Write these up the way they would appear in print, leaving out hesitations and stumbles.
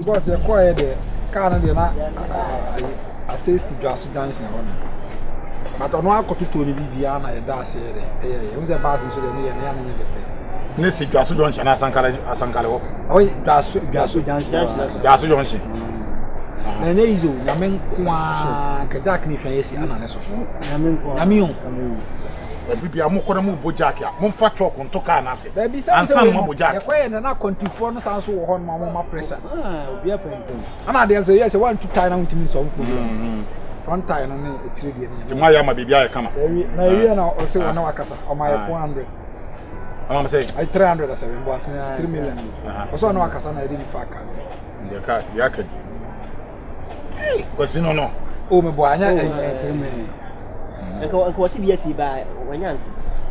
because the quiet there can't be na I say Sigasu dancing on. But on one copy to Bibiana, a dash here. Who's a bass so the near Nisi Gasu Junction Asankalo. Oh, Gasu Junction. And there is a man Kadak Niface and Anaso. Yamion. Bibi amukoramu bojakia. Mumfa talk on toka nase. Baby, and some bojak. Quiet and not control no sounds so on my pressure. Be a painting. And there's a yes, I want to tie down to me so. Front tie on it. To my yama bibia come. Now you know also no akasa on my 400. I'm saying I 307 but 3 million. Also no akasa na dey fa card. The car yaked. Because no. Oh me boy anya 3 million. What to be a tea by when you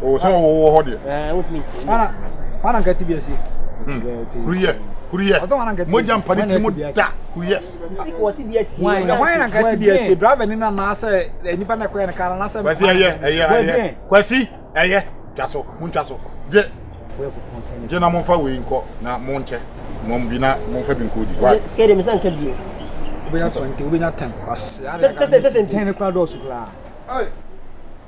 oh, so hold it. What means? Mana get to be a sea. Kuria. Mojam Paniki Muda. What to be a sea? Why not get to be a sea? Driving in an answer, any Panaquan car and answer. Was here, Quasi, Jasso, Muntasso. Jenna Monfa Winko, now Monte, Mombina, Monfabin Cudi. What? Scared him, thank you. We are 20, we are 10. That's 10 crowd.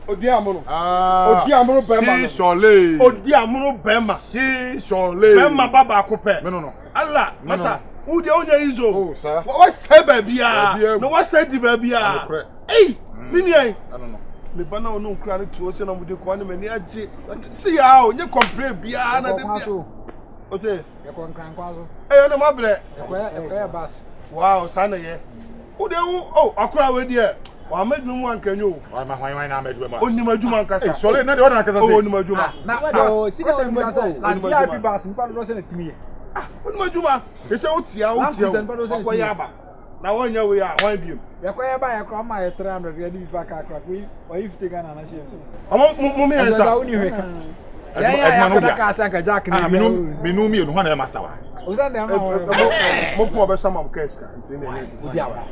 Odiamono. Odiamono Bema. Si Sole. Odiamono Bema. Si Sole. Bema baba akupe. No. Allah, masa. Ude onye izo. Oh, sir. What say baby ah? No what say the baby ah? Hey, mini ai. I don't know. Me bana onu nkura ne tuo se na mude kwa ne mani age. See ya o, nye complain bia na de bia. O say, you kon kran kwazo. Eh na mabre. E bus. Wow, sana ye. Ude oh, akura we de. Wa medwum ankanyo. Why na medwum. Onim adwuma nkasa. Sole na de order nkasa say. Onim adwuma. Na sika se nkasa. Na ya bi bus, npa do se na timi. Onim adwuma. E se otia. Akoya aba. Na wonya we a wan biom. Yakoya ba yakọ ma 300 ya di fa ka akra ko o 50 Ghana na share so. Omo me yansa. Ya ko ka san ka jack ni. Menu mi no na master wa. O san dem no. Mo po be sama mo keska ntine ne. Odi awa.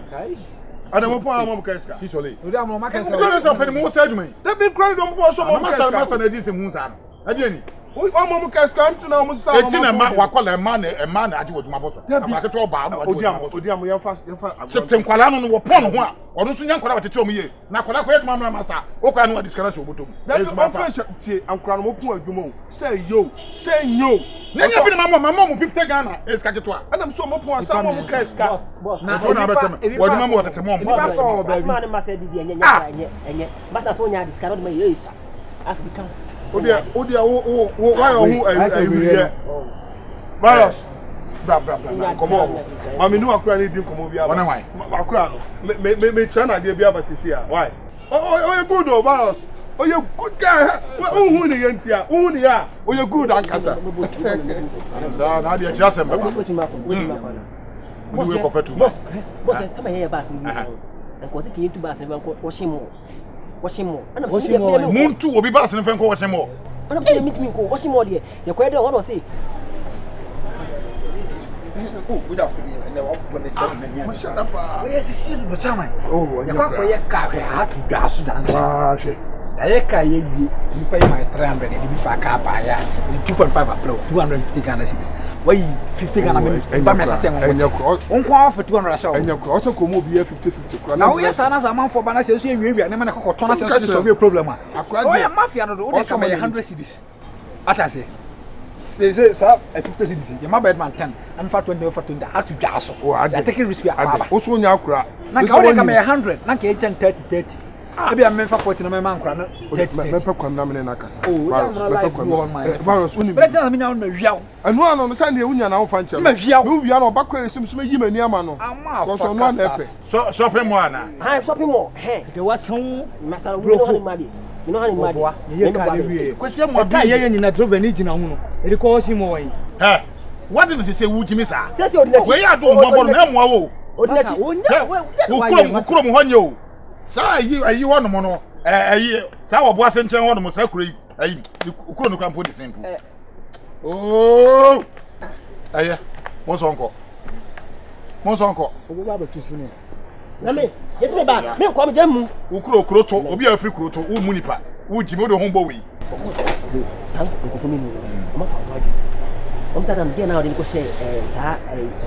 Ada mo po ama mo keska. Si Sole. Odi awa mo keska. Ko so pe mo sa adwuma yi. Da bi kran do mo po so mo keska. Master na di se hu sa no. Adi ani. O mo keska ntuna mo sa mo. Etina ma wakola ma na adi woduma boso. Abaketo oba no odi am yemfa. Septem kwala no wo pon ho a. Ono so nya kwala watete o ye. Na kwala ko eduma ma master. O kwa no discuss obotom. Da bi o fa tie ankra no mo pon adwuma o. Say yo. Na nya bi na mama mo 50 Ghana eska keto a. Adam so mo pon asa mo keska. Na ona betem. Woduma mo watete mo. Ba fa ba bi. Man ma say di enye. Master so nya discard me ye isa. African. Odia why ohu ayi. Virus. Bra. Come on. Mami nu akura ni din komo bia. Wona why? Akura no. Me chana de bia ba sisi a. Why? Oh, you good virus. Oh, you good guy. Who ni yentia? Who ni ya? Oh, you good ankasa. Sa na de chi asem baba. Boss, we confess to boss, come here bass ni. And ko se kin tu bass ni ko washing more. Muntu obi bass ni fen ko washing more. Ana be meet me ko washing more there. You ko dey one say. Oh, we da feel and now when they say me. Shut up. We is see do chama. Oh, you ko ye ka ha to gasu dance. Ah, shit. Da ye ka ye wi, you pay my 300 e bi fa ka ba ya. 2.5 apple, 250 Ghana cedis. Why 50 Ghana minutes? Ba me sase won. On ko for 200 show. Enya ko also ko mo bi 50-50 na we sana za man for bana se so ewia na me na kokoto na se so be problem a. Oh ya mafia no do o dey come 100 cedis. Ata say say sir 50 cedis. Ya ma bedman 10. I'm for 20 for 20. How to gas so. Oh, I taking risk ya aba. O so nya akura. Na ka o dey come 100. Na ka 10 30. Ebi am for 40 na me man kura na 30. Me pe kwam na me na kasa. Oh, virus uni. But tell me now na wiawo. Anu ano no say na unya na wo fa nche. Me wiawo. Me wia na obakra esim so me yi mani ama no. Ama so no na epe. So shopping mall na. Hi, shopping mall. Hey, there was some masala we no money. You know how money. Ye ka we. Kwesi mo ka ye nyina drove ni gina hu no. E dey call him why. Hey, what did you say wujimi sa? Say ordinary. We ya do mo bo na mo wo. Ordinary. Ukuro mo honye o. Sa ayi wono mo no. Ayi sa wo bo ase nchen wono mo sa kuro yi. Ayi ukuro no krampo de simple. Oh. Aye. Mo so nko. Obo ba betu sini. Na me, yes me ba. Me ko me jamu. Ukuro to, obi afri kuro to, wo mu nipa. Wo jimi wo de ho bo wi. Sam ko fo me ni. Ma fa wa. On ta dam dia na o de ko share sa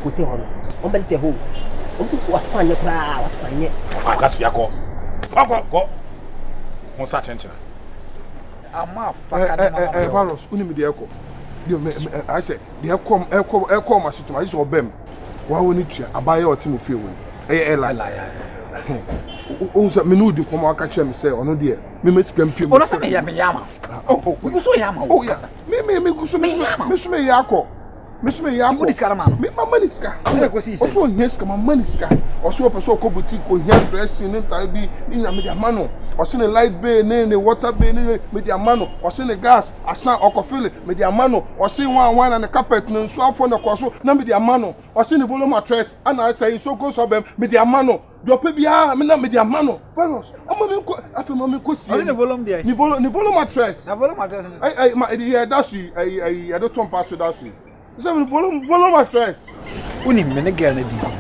hotel hono. On bet the hole. What one you cry, what one yet? I got Yako. Go. What's that attention? I'm a fucking Valos, Unimidiaco. I said, the aircom, my system, I saw Bem. Why we need to buy your team of fuel? Oh, so me no di come catch me say ono de me scam pim. Oh, na me yama. Oh, we go so yama. Oh, yeah. Me go so me yakọ. Me so me yakọ. You this man. Me mama ni ska. Also nyeska mama ni ska. Also person ko boutique ko hair dressing ni tar bi ni na me dia mano. Also ne light bay ne water bay ne me dia mano. Also ne gas asan okofile me dia mano. Also one na carpet no so afọ na kwaso na me dia mano. Also ne volume mattress and I say so go so bem me dia mano. Your pebia, me na me dia mano. Valos. Ama me ko afema me ko si. Ni volume there. Ni volume mattress. Na volume mattress. I that's you. I don't want pass that's you. So volume mattress. Uni me ne girl na bi.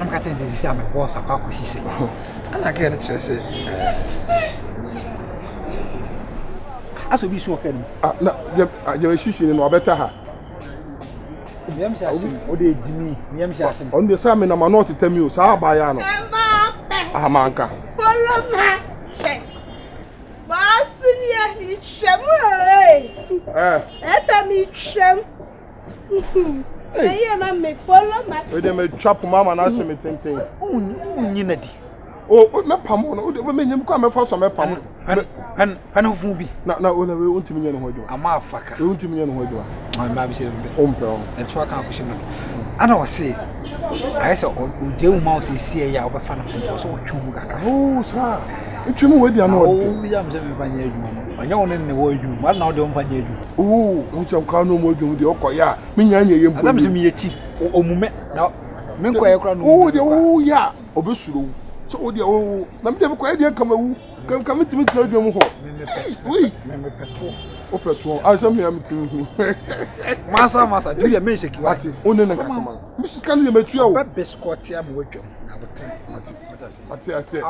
I'm catching say am boss akwa ko sise. Ana girl stress. Aso bi so kan. Na je shishi ni no better ha. Yam shasim o de jimi yam shasim on the same na not tell me o sa ba ya no manka follow my chest boss ni mi chemu eta mi chem eh ma me follow my we dey me trap mama na se me tenten nyina di o me pam no o me nyim kwa me fa so me pam han ofu bi na o na we untimi nya no ho adwa ama afaka we untimi nya no ho adwa ma bi se mbe ompe o en so aka ko shimo ana o se ai se o je u ma o se sie ya o be fa na fo so o twum kaka oh sa twum we dia no o bi ya mse me fanya adwuma no anya won ne wo adwuma na o de o fanya adwuma oh o ncham ka no mo adwuma de o ko ya me nya nya yempo adam se me ye chi o mume na me nko ye kra no oh de o ya obesuro so o de o na me de ko e de kamawu kam timi tira dwom ho oui me peto o peto asam ya mitimi masa do ya me sheki ati one na kasama mrs kan ya metua o be biscuit ya mo wadwom na ati ase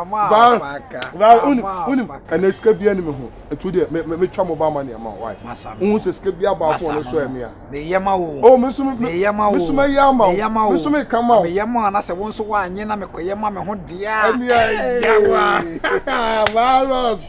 ba uni ana ska bia ni me ho etu de me twa mo ba ma ne ma why un se ska bia ba ko no so emi a me yema wo o me yama me so me kama me yema na se won so wa anyi na me koyema me ho dia emi yawa Valos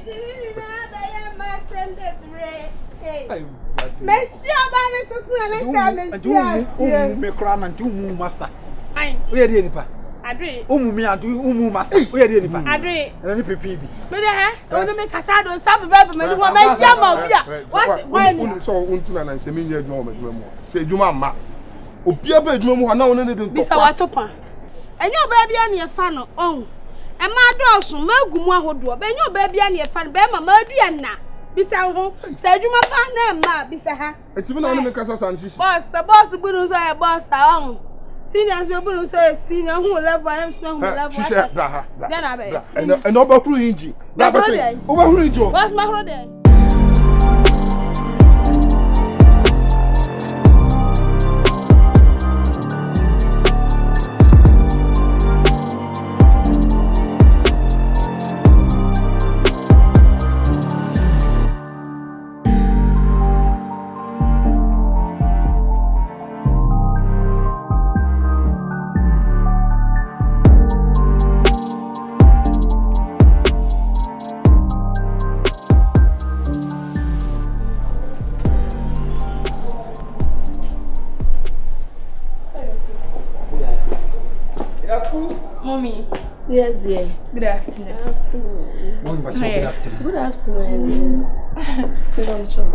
Monsieur Abane to see na me cry na tu master ai o ye de nipa Adre umu mi adu umu master o ye de nipa Adre na ni pepe bi me de he o no me kasa do sabu baby me wo me yama bia what so untuna na nsemi nya adwuma mo adwuma mo se adwuma ma obia ba adwuma mo na won ne de ntokwa bisa watopa enye oba bia ne fa no on e ma do so magumu ahodo be enye oba bia ne fa no be ma ma adua na bisa ho se adwuma pa na ma bisa ha etimi na won me kasa sanchishi boss bunu so e boss on seniors we bunu so e senior hu level am so hu level chiche bra ha na be and oba huru hinji bra be say oba huru hinji boss ma huru dey Mommy. Yes, dear. Good afternoon. Good afternoon. Good afternoon. Good afternoon. Don't show.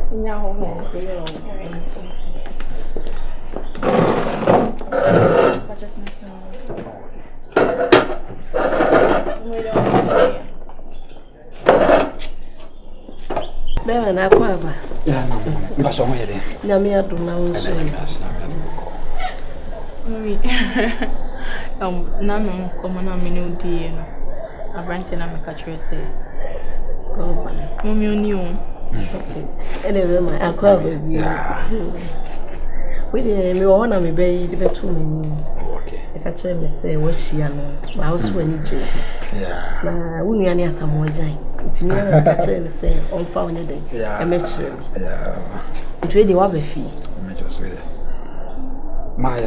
Bema na kwaba. Mbaso ho yede. Nyame adom na wonso. Mommy. Na me komo na me no die no. Abrante na me ka chwete. Go Mommy oni o. Okay. Anyway, my akwaba bi. We dey me wo na me be de betu mani. Okay. E ka chere me say wo hia no. Wa wo so ani je. Yeah. Na wo nua ne asamo ajan. Ntimi na ka chere me say on fa onye den. E me chere. Yeah. Ntwe dey wa ba fi. Me just with it. My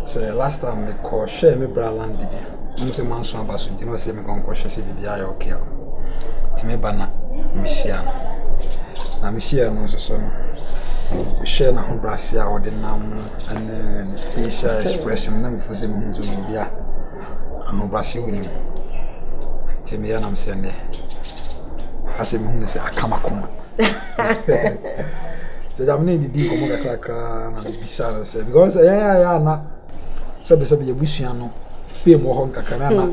so last time me call share me bra land bibia. I'm say man so abaso nti no say me kon ko share say bibia ya okay. Ti me bana me share. Na me share no so no. Share na ho brasia o de nam and facial expression na me for say me nzo bibia. Ano brasia woni. Ti me ya na me say ne. Ase me hu say akamakoma. So I'm need the komo kakra na bisa say because na sabi ye busuan no fame wo hon kakra na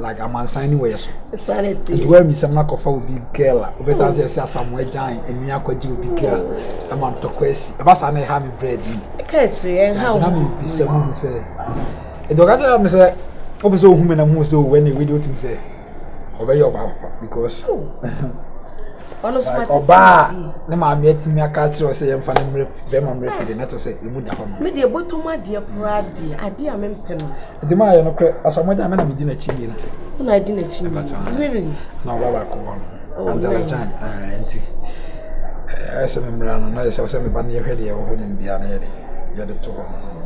like am signing way so sanity it where me some na kofa obi girl o better say Samuel Jan enu akwaji obi girl am am tokwesi e ba sa na ha me bread ni ka chi en ha na me bisa mu say e do gaja me say o be so hu me na mu so when the video team say obey your papa because Oba ne ma me atimi aka kire o say yemfa ne mre be ma mre fide na to say emu da hono me de botom ade kura ade a me mpe no de ma ye no kre asamoja me na me di na chimi no na di na chimi really na baba ko hono Angela Jan enti ese me mra no na ese se me ba ne ye hwede ye ho no bia na ye de to hono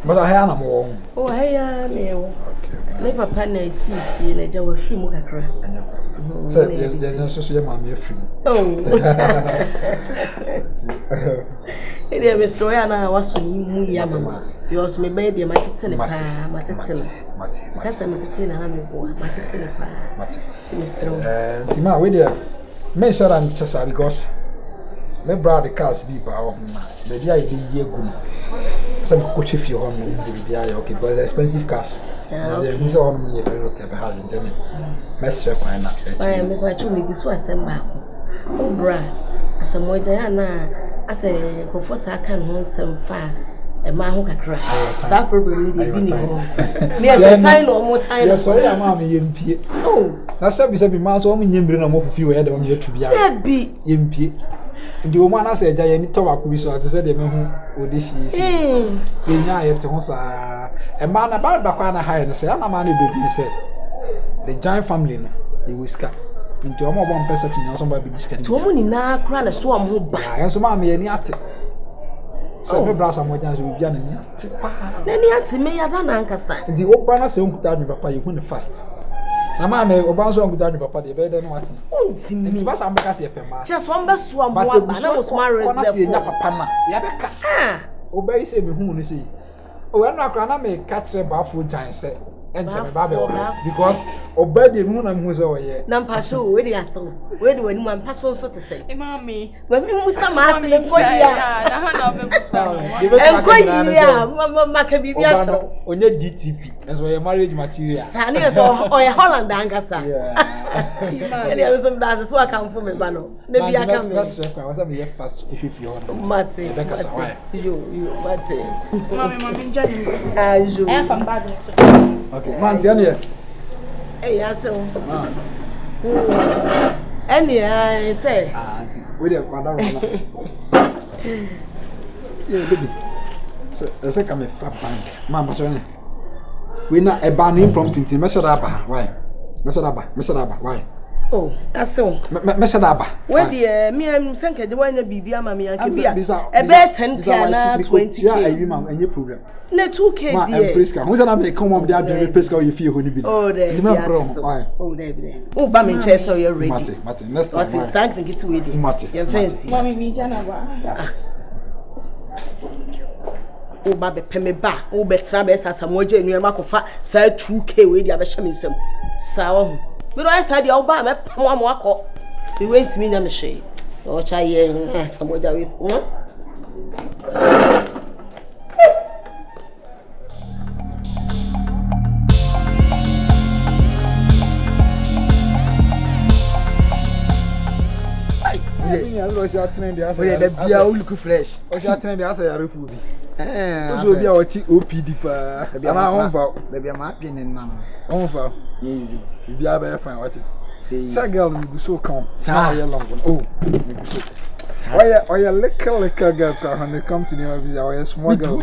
but I na mo oh heya ne wo ne papa na isi fie na ja wa firi mu kakra so ye so ye ma me firi oh ede me so ya na waso ni mu ya mama yo so me be de matete ne pa matete ne kasa matete na me bo matete ne pa matete ti me so ti ma we de me shara nchesa because me brother cars bi ba ho na be dia ye bi egu no some coach if you want to be okay but the expensive cars is the one me very okay but has internet mestre kwa na why me kwa chu me bi so asem ba ko bra asamoja ya na ase comfort aka no nsem fa e ma ho kakra sa problem ni bi ni ho me ase time no mo time yes sorry am me yempie oh na sabi ma so mo nyembire na mo fufi we de mo yetu bia bi yempie ndi o ma na se eja ye ni to wa ku bi so ate se de me hu odishi enya ye te ho sa e ma na ba kwa na high no se ana ma na bebi se the giant family no e wiska nti o mo bo mpesa fi nyaso ba bi diska to mo ni na kra na so am ho ba ya so ma me ye ni ate so me brasa mo jan so bia na ni ate pa na ni ate me ya da na nkasa nti o pa na se onkuta adwe papa ye hu ne fast na ma me oba so nguda ni papa de be de no ati ontimi nti ba sa mbeka se efema che so amba so am wa ba na mo so ma reserve na se nya papa na ya beka oba yi se me hu ni se o enu akra na me ka kire ba fo jan se enter me ba be because oba de mu na mu se oye na mpa so we de aso we de wani man paso so te se e mami we mi musa ma ase le ko ya na ha na obe musa en ko ya ma ka bibia so onye GTP enso ye marriage material sani so o ye Holland angasa yeah ele aso da so aka mfo me ba no na bia ka me that's right wasa me fast if you want mate yo mate mami njani ajo e fam bad okay man tiane ye ya se o eni ai say auntie we dey kwada ro na yeah baby so come fa bank mama so ne we na e ba no impromptu nti me shada ba why me shada ba why oh aso me shada ba we dey me am senke je wanya bibi ama me yanke bia e be 10k na 20k yeah I ma any problem na 2k ma dey Priska who say na me come up dey adre Priska o you feel ho ni bi oh there you know why oh there oh ba me che so you ready mate next time what is thanks get we dey you fancy mami mi jana ba o ba be peme ba o be tra be sasa mo je enu e makofa sa 2k we dey abehye me nsam sa wo me do esa dey o ba me pam am akọ we went me nya me hwe o cha ye samoja we yeah so she trend dey asa we dey bia o look fresh o she trend dey asa yare fu bi so bia o ti OPD pa ana onfa bia ma apia ne nam onfa easy bia ba fine what say girl you so come sa ya long oh oya little girl when it come to the visa oya small girl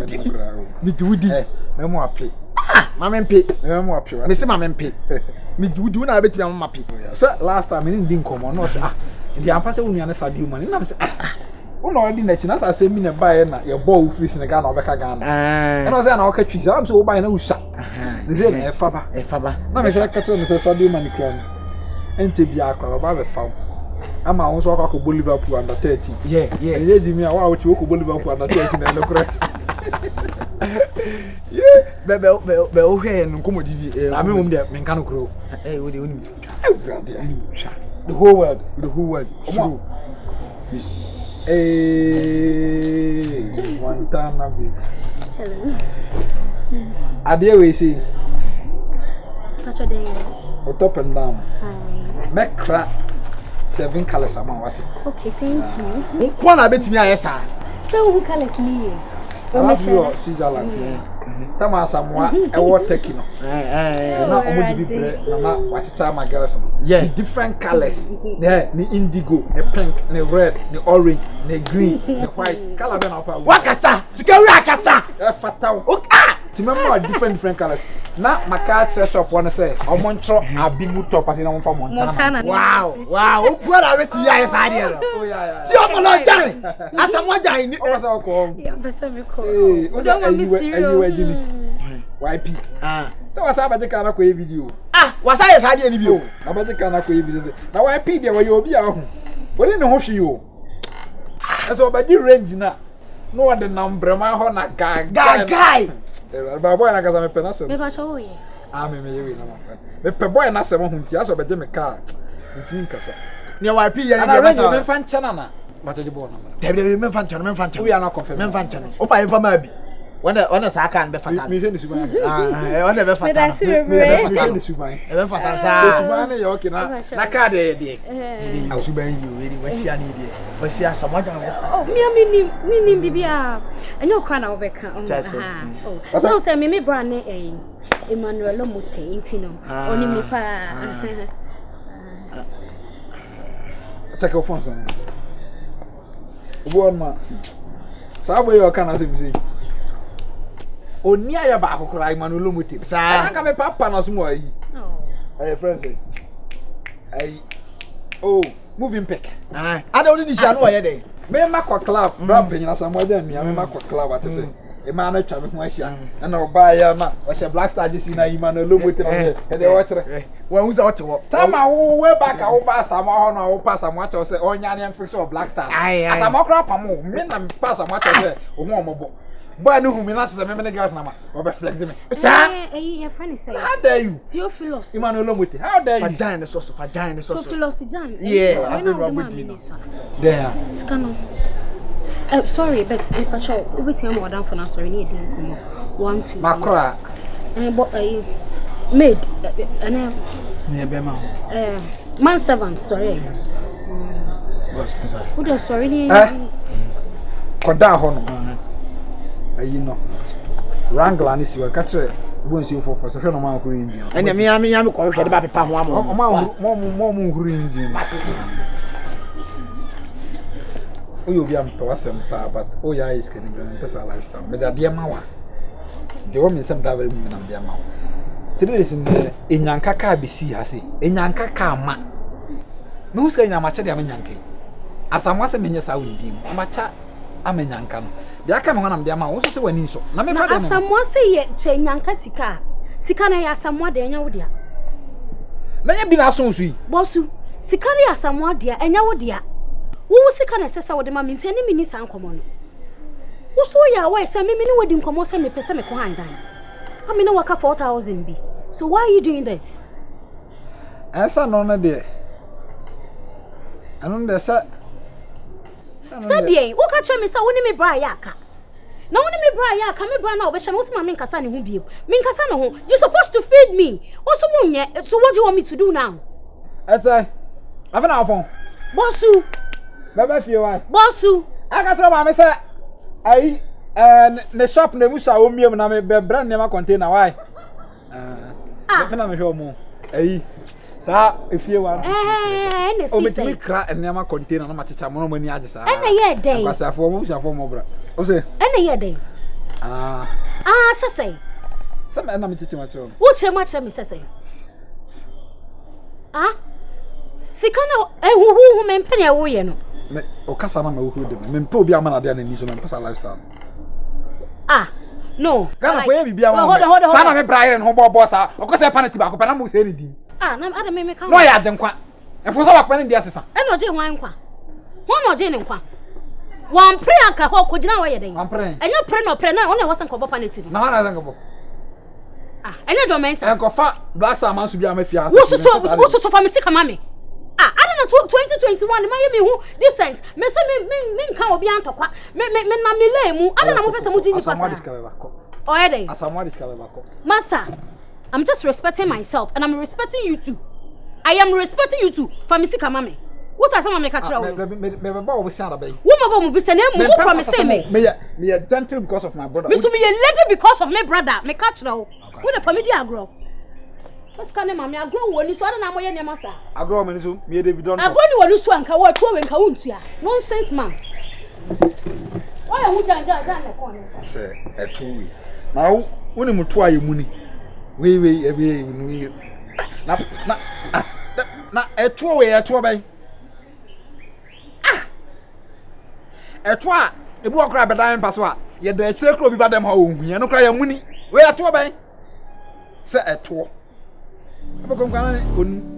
me dudi me mo ape ma me mpe me mo ape me se ma me mpe me dudi na beti ma ma pe so last time me didn't come on no say the ampa say we na sabi man na me say Uno already na china sa se mi na buy na your ball free Senegal na obeka Ghana. And I say na oka twisi. Am so buy na usha. They say na faba. Na me feel catch on say Sadio Mane kran. Ente bia akra ba be fam. Ama won so akwa ko Liverpool under 30. Yeah. Enye Jimmy a wa wo chi wo ko Liverpool under 30 na lokra. Be o hwe no komodidi. Na me mum de me nka no kro. We dey onim. The whole world. True. Montana baby. Hello. Ade we see. Pacho dey. O top and down. Hi. Mekra 7 colors am what. Okay, thank you. Ko na betimi ayesa. So who colors me? Switzerland. Tama Samoa e wo Turkey no. Na omo di bre na wachicha magarasa no. Yeah, different colors. Yeah, ni indigo, ni pink, ni red, ni orange, ni green, ni white. Color be na pa. Wakasa, sikawi akasa. E fataw. Timemma different colors. Na maka shop one say omo ntro abimu top ati na mo fa Montana. Wow. Okwa na betimi ayesa ade no. Oh yeah. Ti o follow jan. Asamoah jan ni. O was ko. Yeah, besa me ko. O say ayi Jimmy. YP. So wasa abaje kana ko video. Wasa ayesa ade ni bi o. Abaje kana ko video. Na YP de we obi a ho. Woni ne ho hwe yo. Eso obaji range na. No one the number man ho na guy. Ba boy na kaza me pena so. Me ba cho ye. Me yewe na ma. Me pe boy na se mo hu ntia so obaje me car. Ntin kasa. Ne YP ye ni be sa. Me fan chana na. Mataje bo na. Debi me fan chana. We are not confirm. Me fan chana. Opa info ma bi. Wanda sa kan be fatan. Me hwe ni suban. Wanda be fatan. Me da si be hwe ni suban. E be fatan sa. Suban na ye okay na card de. Suban yi we di wahia ni de. Wahia Asamoah jan. Oh, me bibia. Enyo kwa na obeka. Oh. So say me brand Emmanuel Omote intino. Oni me pa. Check your phone son. Obo ma. Sa boy o kana se bi. Oni aya ba akokora Emmanuel Omote. Sa aka me papa na so mo ayi. Oh. Friends say. Ayi. Oh, moving pick. Ada oni ni sha no ye dey. Me ma ko club, bra penyin Asamoah jan nua me ma ko club atese. E ma na twa me ho ahia. Na oba ya na o she Black Star jisi na Emmanuel Omote na e dey watch re. Wa hu za o te wo. Tama wo we back a wo ba Asamoah ho na wo pa Asamoah cho se onya ne fix of Black Stars. Asamoah kra pamo, me na pa Asamoah cho se o hu omobo. Boy no hu me na se me me gas na ma. O be flex me. Sa your friend is say. How dare you? Theophilus. Emmanuel Omote. How dare you? For dinosaur. Theophilus Jan. Yeah, I know the man. There. Scanner. Sorry, but Pacho, everything more down for now. Sorry, need to come on. 1 2. Makora. But maid. Man servant. Sorry. Who does sorry? Koda ho no. Ayi no. Wrangler ni siwa katre. Bo nsi ofo so hwe no ma nkuru engine. Enya me ko hwe de ba pepa ho amo. Mo nkuru engine. Oyo bi am to asempa but oya is can be personal lifestyle. Me da de ma wa. De wo mi sem da very mi na de ma wa. Today is in the enyanka ka be si ha se. Enyanka ka ma. Me huska ina ma che de amenyanka. Asamoah se menye sa wudi mu. Amacha amenyanka no. De aka me honam de ma wo so se wani so. Na me fa de no. Asamoah se ye che nyanka sika. Sika na ya Asamoah de enya wo dia. Na nya bi na so so yi. Bosu. Sika na ya Asamoah de enya wo dia. Wo sika na sesa wo de ma mentani mini san komo no. Wo so ya wa se me ni wodi nkomo se me pese me ko handan. I mean waka 4,000 bi. So why are you doing this? Esa no na de. Anu de sa Sadie, wo ka twa me sa woni me bra ya aka. Na woni me bra ya aka, me bra na obehye me wo se ma me nkasa ne ho biem. Me nkasa ne ho. You supposed to feed me. Also munye. So what do you want me to do now? Esa. Afena opon. Bosu. Baba fie wa. Bosu. Aka tro ma me say ai ne shop na musa o miem na me be brand ne ma container why? Me na me hwe omo. Ai. Sa efie wa. Ne o metimi kra ne ma container na ma chicha mo no mani age sa. Na ye dey. Kwasafo mo busafo mo bra. O se. Na ye dey. Sesei. Sa me na me chichi ma chiro. Wo che me sesei. Sika na ehuhu me mpene wo ye no. me okasa na me wo de me mpe obi amana de na ni so me pesa lifestyle no Ghana for ye bibia ma sa na me braire no bo sa okasa penalty ba ko pa na mo se ni din na ada me ka no ya de nkwa efo so ba pa ni dia sesa e no je hwan nkwa ho no je ne nkwa wan pre anka ho ko gina wo ye den wan pre enyo pre no pre na one wo san ko bo penalty na ha na san ko bo enyo do mensa en ko fa blasa amansu bia ma fia wo so fa me sika mame I don't know 2021 my me who decent me say me nka obi antokwa me na me lemu I don't know pesa mu jini pasa oh yeah dey asamwa discover bako massa I'm just respecting myself and I'm respecting you too I am respecting you too for me sika mame what are some make catch you me ba wo sia da bay wo ma ba mu bisa na mu promise me me gentle because of my brother me so me lady because of my brother me catch you wo the family agro what's kind of mommy agro woni so na moye nema sa agro me so me David don agro ni woni so anka wo tuo we nka wontua nonsense man why hu janja na kon say etuwi na woni mutu aye muni we na etuo we etuo bay etuo a ebu okra bedan paso a ye da chire kro bi badam ha onhunya no kra ya muni we etuo bay say etuo Abe kon kana onu